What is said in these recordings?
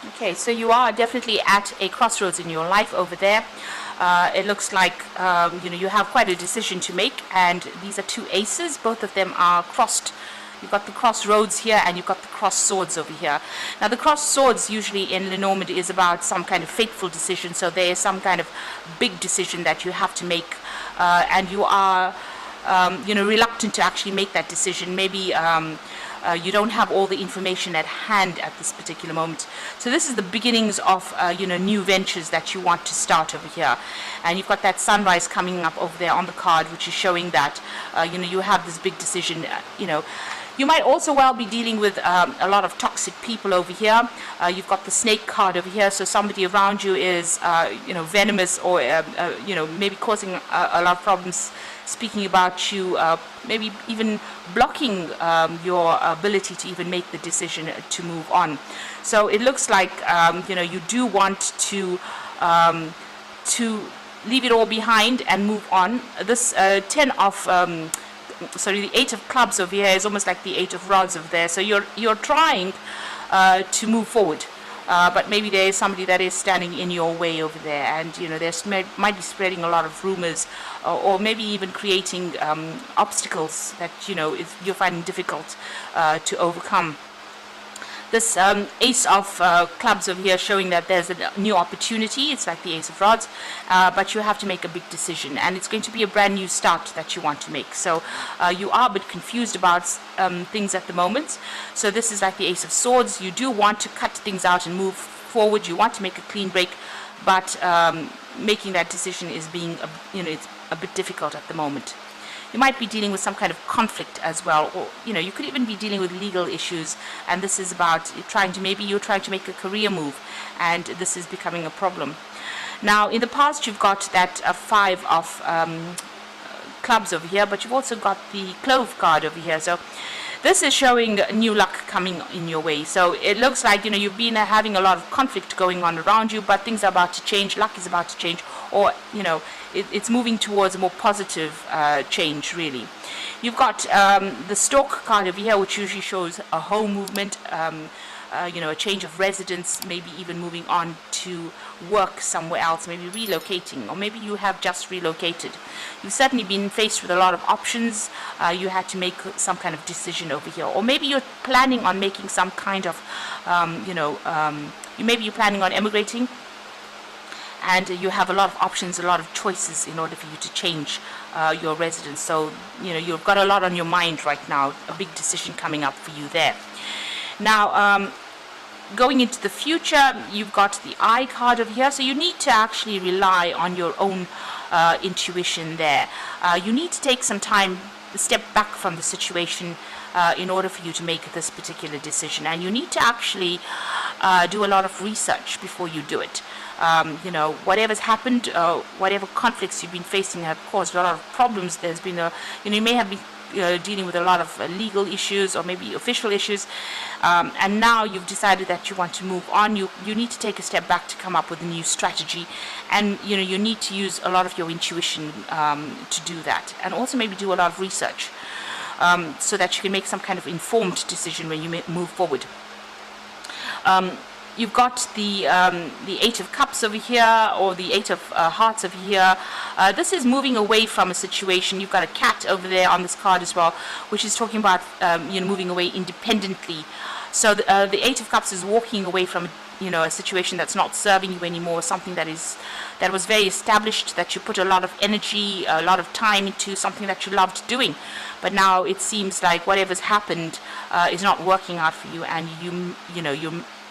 Okay, so you are definitely at a crossroads in your life over there. It looks like you have quite a decision to make, and these are two aces. Both of them are crossed. You've got the crossroads here, and you've got the cross swords over here. Now, the cross swords usually in Lenormand is about some kind of fateful decision. So there is some kind of big decision that you have to make, and you are reluctant to actually make that decision. Maybe you don't have all the information at hand at this particular moment. So this is the beginnings of new ventures that you want to start over here. And you've got that sunrise coming up over there on the card, which is showing that you have this big decision. You might also well be dealing with a lot of toxic people over here. You've got the snake card over here, so somebody around you is venomous, or maybe causing a lot of problems, speaking about you, maybe even blocking your ability to even make the decision to move on. So it looks like you do want to leave it all behind and move on. This the 8 of clubs over here is almost like the 8 of rods over there. So you're trying to move forward. But maybe there is somebody that is standing in your way over there, and there's might be spreading a lot of rumors, or maybe even creating obstacles that you're finding difficult to overcome. This ace of clubs over here showing that there's a new opportunity. It's like the ace of rods, but you have to make a big decision, and it's going to be a brand new start that you want to make. So you are a bit confused about things at the moment. So this is like the ace of swords. You do want to cut things out and move forward. You want to make a clean break, but making that decision is being it's a bit difficult at the moment. You might be dealing with some kind of conflict as well, or you could even be dealing with legal issues, and this is about you're trying to make a career move, and this is becoming a problem. Now, in the past, you've got that 5 of clubs over here, but you've also got the clove card over here. So this is showing new luck coming in your way. So it looks like you've been having a lot of conflict going on around you, but things are about to change. Luck is about to change, or it's moving towards a more positive change, really. You've got the stork card over here, which usually shows a home movement, a change of residence, maybe even moving on to work somewhere else, maybe relocating, or maybe you have just relocated. You've certainly been faced with a lot of options. You had to make some kind of decision over here, or maybe you're planning on making some kind of, maybe you're planning on emigrating, and you have a lot of options, a lot of choices in order for you to change your residence. So you've got a lot on your mind right now, a big decision coming up for you there. Now, going into the future, you've got the eye card over here, so you need to actually rely on your own intuition there. You need to take some time, step back from the situation in order for you to make this particular decision, and you need to actually do a lot of research before you do it. Whatever's happened, whatever conflicts you've been facing have caused a lot of problems. There's been you may have been dealing with a lot of legal issues, or maybe official issues, and now you've decided that you want to move on. You need to take a step back to come up with a new strategy, and you need to use a lot of your intuition to do that, and also maybe do a lot of research so that you can make some kind of informed decision when you move forward. You've got the 8 of Cups over here, or the 8 of Hearts over here. This is moving away from a situation. You've got a cat over there on this card as well, which is talking about moving away independently. So the 8 of Cups is walking away from a situation that's not serving you anymore, something that was very established, that you put a lot of energy, a lot of time into, something that you loved doing. But now it seems like whatever's happened is not working out for you, and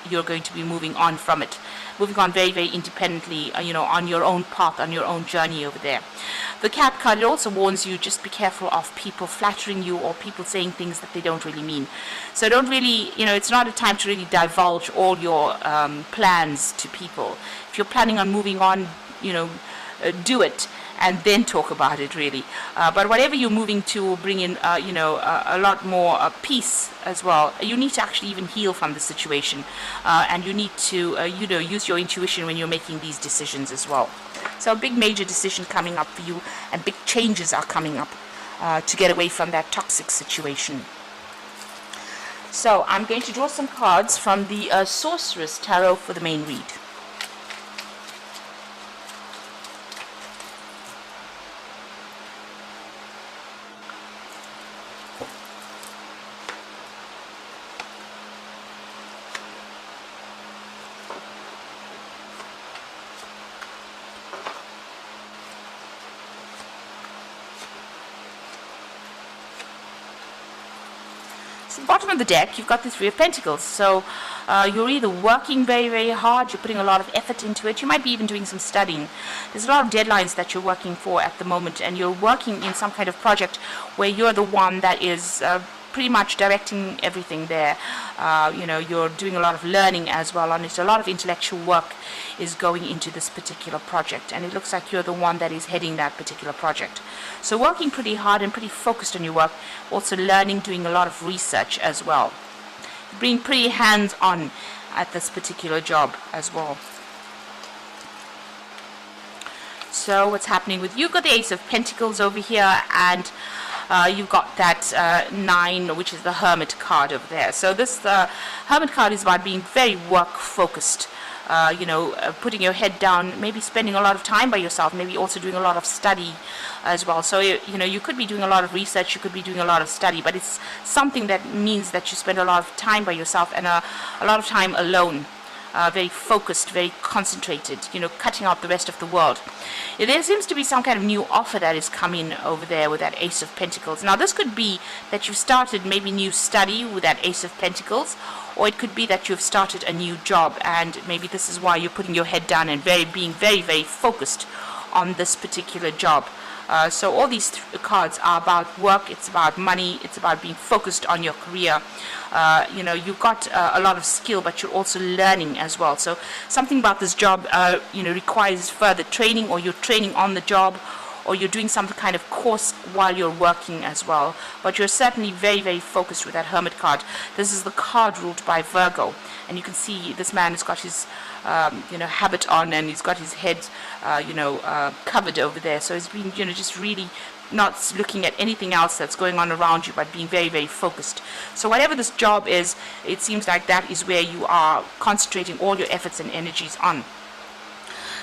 you're going to be moving on from it, moving on very, very independently, on your own path, on your own journey over there. The cat card, it also warns you, just be careful of people flattering you, or people saying things that they don't really mean. So don't really, it's not a time to really divulge all your plans to people. If you're planning on moving on, do it, and then talk about it, really. But whatever you're moving to will bring in, a lot more peace as well. You need to actually even heal from the situation, and you need to, use your intuition when you're making these decisions as well. So a big major decision coming up for you, and big changes are coming up to get away from that toxic situation. So I'm going to draw some cards from the Sorceress Tarot for the main read. So the bottom of the deck, you've got the Three of Pentacles. So you're either working very, very hard, you're putting a lot of effort into it, you might be even doing some studying. There's a lot of deadlines that you're working for at the moment, and you're working in some kind of project where you're the one that is pretty much directing everything there. You're doing a lot of learning as well on it. A lot of intellectual work is going into this particular project, and it looks like you're the one that is heading that particular project. So working pretty hard and pretty focused on your work, also learning, doing a lot of research as well. Being pretty hands-on at this particular job as well. So what's happening with you? You've got the Ace of Pentacles over here, and you've got that 9, which is the Hermit card over there. So this Hermit card is about being very work-focused. Putting your head down, maybe spending a lot of time by yourself, maybe also doing a lot of study as well. So, you could be doing a lot of research, you could be doing a lot of study, but it's something that means that you spend a lot of time by yourself and a lot of time alone. Very focused, very concentrated, cutting out the rest of the world. There seems to be some kind of new offer that is coming over there with that Ace of Pentacles. Now, this could be that you've started maybe new study with that Ace of Pentacles, or it could be that you've started a new job, and maybe this is why you're putting your head down and being very, very focused on this particular job. So all these cards are about work, it's about money, it's about being focused on your career. You've got a lot of skill, but you're also learning as well. So something about this job, requires further training, or you're training on the job, or you're doing some kind of course while you're working as well. But you're certainly very, very focused with that Hermit card. This is the card ruled by Virgo. And you can see this man has got his, habit on, and he's got his head, covered over there. So he's been, just really not looking at anything else that's going on around you, but being very, very focused. So whatever this job is, it seems like that is where you are concentrating all your efforts and energies on.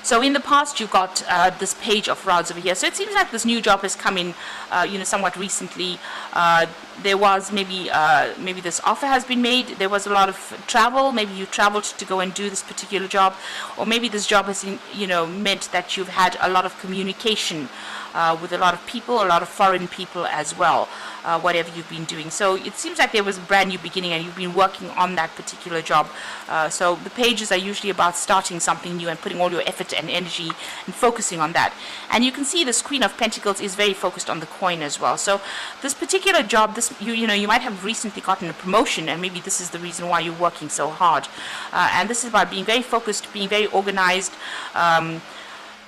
So in the past, you've got this Page of Rods over here. So it seems like this new job has come in, somewhat recently. There was maybe this offer has been made. There was a lot of travel. Maybe you traveled to go and do this particular job, or maybe this job has, meant that you've had a lot of communication with a lot of people, a lot of foreign people as well. Whatever you've been doing. So it seems like there was a brand new beginning, and you've been working on that particular job. So the pages are usually about starting something new and putting all your effort and energy and focusing on that. And you can see this Queen of Pentacles is very focused on the coin as well. So this particular job, you might have recently gotten a promotion, and maybe this is the reason why you're working so hard. And this is about being very focused, being very organized,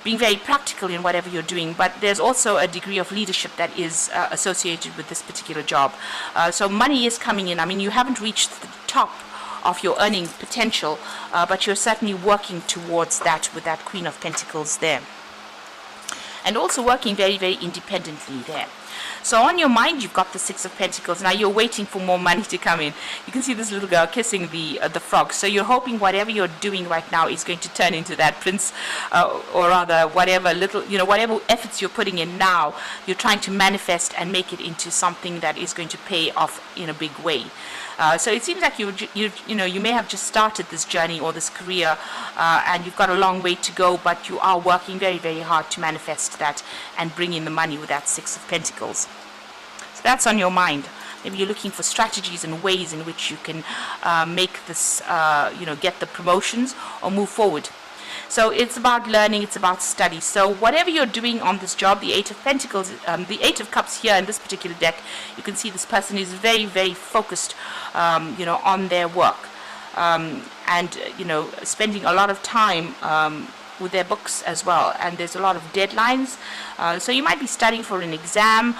being very practical in whatever you're doing, but there's also a degree of leadership that is associated with this particular job. So money is coming in. I mean, you haven't reached the top of your earning potential, but you're certainly working towards that with that Queen of Pentacles there. And also working very, very independently there. So on your mind, you've got the Six of Pentacles. Now you're waiting for more money to come in. You can see this little girl kissing the frog. So you're hoping whatever you're doing right now is going to turn into that prince, or rather whatever whatever efforts you're putting in now, you're trying to manifest and make it into something that is going to pay off in a big way. So it seems like you may have just started this journey or this career, and you've got a long way to go, but you are working very, very hard to manifest that and bring in the money with that Six of Pentacles. So that's on your mind. Maybe you're looking for strategies and ways in which you can make this, get the promotions or move forward. So it's about learning, it's about study. So whatever you're doing on this job, the Eight of Pentacles, the Eight of Cups here in this particular deck, you can see this person is very, very focused, on their work, and spending a lot of time, with their books as well, and there's a lot of deadlines. So you might be studying for an exam,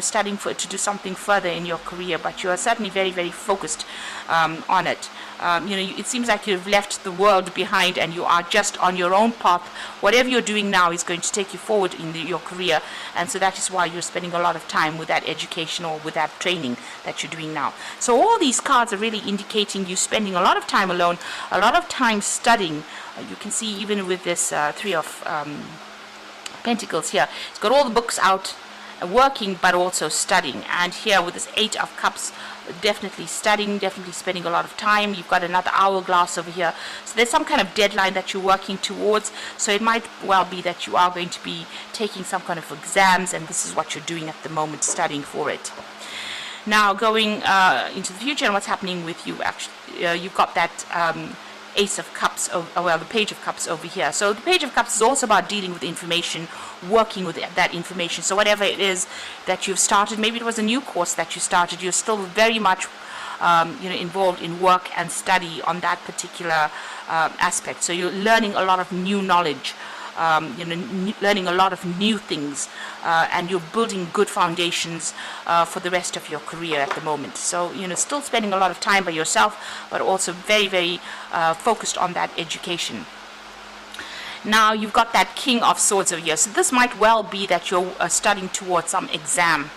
studying to do something further in your career, but you are certainly very, very focused on it. It seems like you've left the world behind and you are just on your own path. Whatever you're doing now is going to take you forward in your career, and so that is why you're spending a lot of time with that education or with that training that you're doing now. So all these cards are really indicating you spending a lot of time alone, a lot of time studying. You can see even with this Three of Pentacles here, it's got all the books out, working but also studying. And here with this Eight of Cups, definitely studying, definitely spending a lot of time. You've got another hourglass over here, so there's some kind of deadline that you're working towards. So it might well be that you are going to be taking some kind of exams, and this is what you're doing at the moment, studying for it. Now going into the future and what's happening with you, actually, you've got that Ace of Cups, the Page of Cups over here. So the Page of Cups is also about dealing with information, working with that information. So whatever it is that you've started, maybe it was a new course that you started, you're still very much involved in work and study on that particular aspect. So you're learning a lot of new knowledge, learning a lot of new things, and you're building good foundations for the rest of your career at the moment. So still spending a lot of time by yourself, but also very, very focused on that education. Now you've got that King of Swords over here. So this might well be that you're studying towards some exam,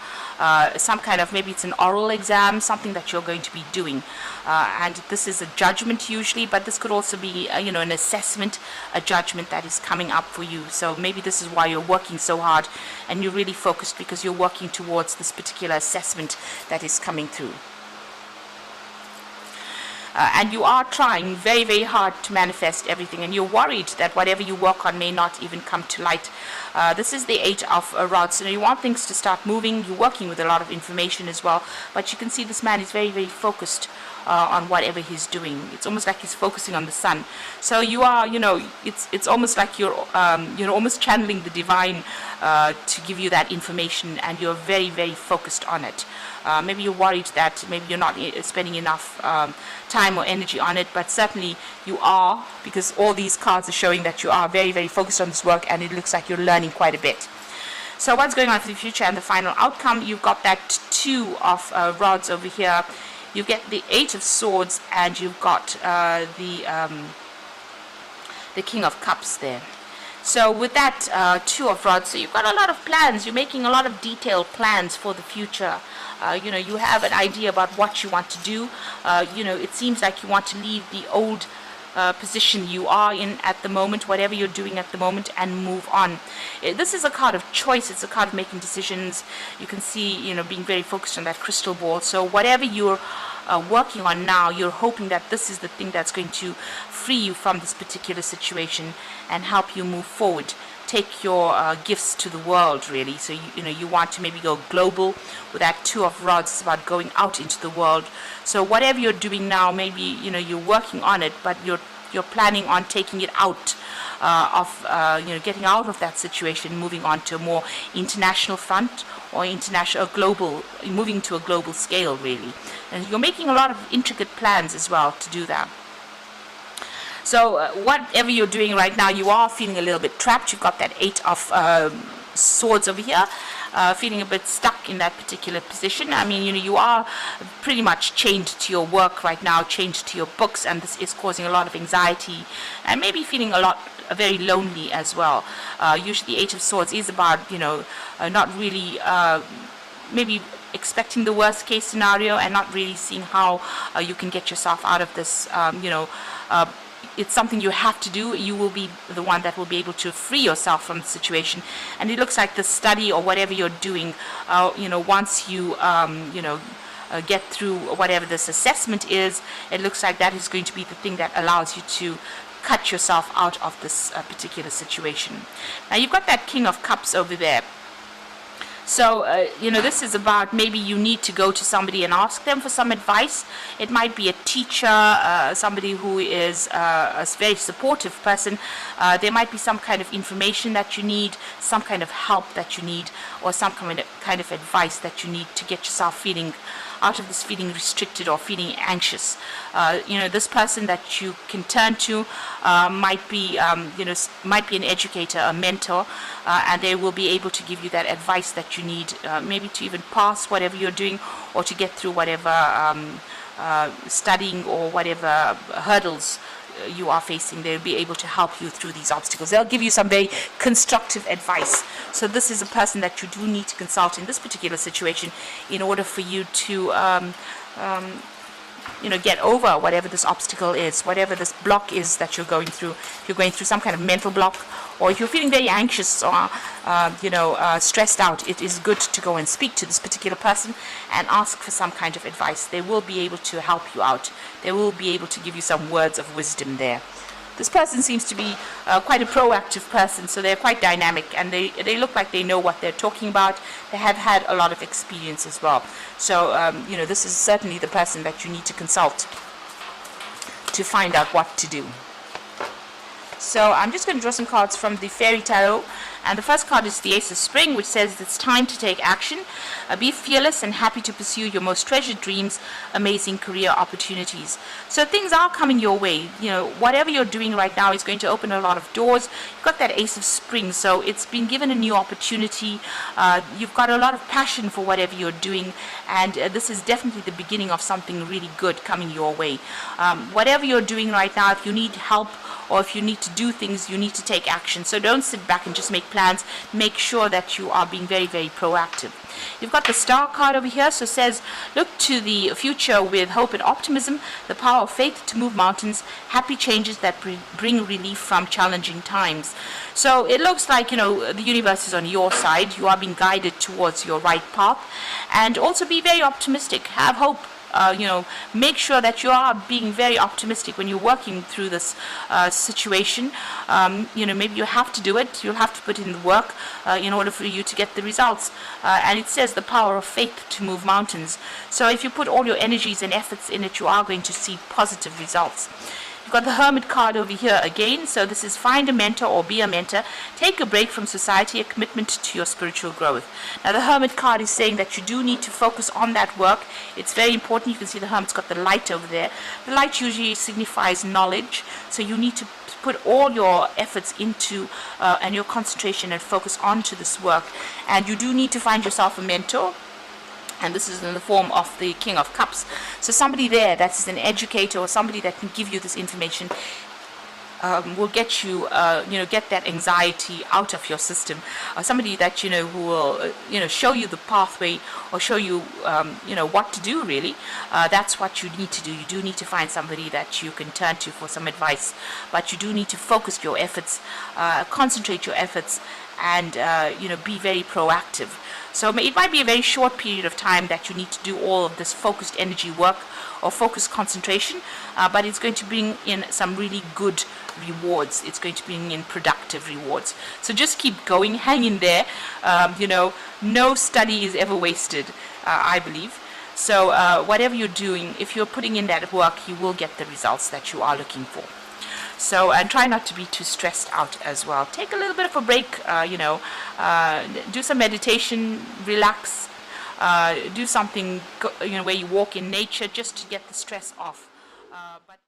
some kind of, maybe it's an oral exam, something that you're going to be doing. And this is a judgment usually, but this could also be, an assessment, a judgment that is coming up for you. So maybe this is why you're working so hard and you're really focused, because you're working towards this particular assessment that is coming through. And you are trying very, very hard to manifest everything, and you're worried that whatever you work on may not even come to light. This is the Eight of Rods. So you want things to start moving. You're working with a lot of information as well, but you can see this man is very, very focused on whatever he's doing. It's almost like he's focusing on the sun. So you are, it's almost like you're almost channeling the divine to give you that information, and you're very, very focused on it. Maybe you're worried that maybe you're not spending enough time or energy on it, but certainly you are, because all these cards are showing that you are very, very focused on this work, and it looks like you're learning quite a bit. So what's going on for the future and the final outcome? You've got that Two of Rods over here. You get the Eight of Swords, and you've got the King of Cups there. So with that Two of Rods, so you've got a lot of plans. You're making a lot of detailed plans for the future. You have an idea about what you want to do. It seems like you want to leave the old position you are in at the moment, whatever you're doing at the moment, and move on. This is a card of choice. It's a card of making decisions. You can see, being very focused on that crystal ball. So whatever you're working on now, you're hoping that this is the thing that's going to free you from this particular situation and help you move forward. Take your gifts to the world, really. So you want to maybe go global with that Two of Rods. It's about going out into the world. So whatever you're doing now, maybe you're working on it, but you're planning on taking it out getting out of that situation, moving on to a more international front, or global, moving to a global scale, really. And you're making a lot of intricate plans as well to do that. So whatever you're doing right now, you are feeling a little bit trapped. You've got that Eight of Swords over here, feeling a bit stuck in that particular position. I mean, you are pretty much chained to your work right now, chained to your books, and this is causing a lot of anxiety, and maybe feeling very lonely as well. Usually the Eight of Swords is about, not really, maybe expecting the worst case scenario and not really seeing how you can get yourself out of this, it's something you have to do. You will be the one that will be able to free yourself from the situation. And it looks like the study or whatever you're doing, once you, get through whatever this assessment is, it looks like that is going to be the thing that allows you to cut yourself out of this particular situation. Now you've got that King of Cups over there. So, this is about maybe you need to go to somebody and ask them for some advice. It might be a teacher, somebody who is a very supportive person. There might be some kind of information that you need, some kind of help that you need, or some kind of advice that you need to get yourself feeling out of this feeling restricted or feeling anxious. This person that you can turn to might be might be an educator, a mentor, and they will be able to give you that advice that you need, maybe to even pass whatever you're doing, or to get through whatever studying or whatever hurdles you are facing. They'll be able to help you through these obstacles. They'll give you some very constructive advice. So this is a person that you do need to consult in this particular situation in order for you to get over whatever this obstacle is, whatever this block is that you're going through. If you're going through some kind of mental block, or if you're feeling very anxious or stressed out, it is good to go and speak to this particular person and ask for some kind of advice. They will be able to help you out. They will be able to give you some words of wisdom there. This person seems to be quite a proactive person, so they're quite dynamic, and they look like they know what they're talking about. They have had a lot of experience as well. So, this is certainly the person that you need to consult to find out what to do. So I'm just going to draw some cards from the Fairy Tarot, and the first card is the Ace of Spring, which says it's time to take action. Be fearless and happy to pursue your most treasured dreams, amazing career opportunities. So things are coming your way. Whatever you're doing right now is going to open a lot of doors. You've got that Ace of Spring, so it's been given a new opportunity. You've got a lot of passion for whatever you're doing, and this is definitely the beginning of something really good coming your way. Whatever you're doing right now, if you need help, or if you need to do things, you need to take action. So don't sit back and just make plans. Make sure that you are being very, very proactive. You've got the Star card over here, so it says, look to the future with hope and optimism, the power of faith to move mountains, happy changes that bring relief from challenging times. So it looks like, the universe is on your side. You are being guided towards your right path. And also be very optimistic. Have hope. Make sure that you are being very optimistic when you're working through this situation. Maybe you have to do it. You'll have to put in the work in order for you to get the results. And it says the power of faith to move mountains. So if you put all your energies and efforts in it, you are going to see positive results. You've got the Hermit card over here again. So this is find a mentor or be a mentor. Take a break from society, a commitment to your spiritual growth. Now the Hermit card is saying that you do need to focus on that work. It's very important. You can see the Hermit's got the light over there. The light usually signifies knowledge. So you need to put all your efforts into and your concentration and focus onto this work. And you do need to find yourself a mentor. And this is in the form of the King of Cups. So somebody there that's an educator or somebody that can give you this information will get you, get that anxiety out of your system. Somebody that, who will, show you the pathway or show you, what to do really. That's what you need to do. You do need to find somebody that you can turn to for some advice. But you do need to focus your efforts, concentrate your efforts, and, be very proactive. So it might be a very short period of time that you need to do all of this focused energy work or focused concentration, but it's going to bring in some really good rewards. It's going to bring in productive rewards. So just keep going, hang in there. No study is ever wasted, I believe. So whatever you're doing, if you're putting in that work, you will get the results that you are looking for. So, and try not to be too stressed out as well. Take a little bit of a break, do some meditation, relax, do something, where you walk in nature just to get the stress off. But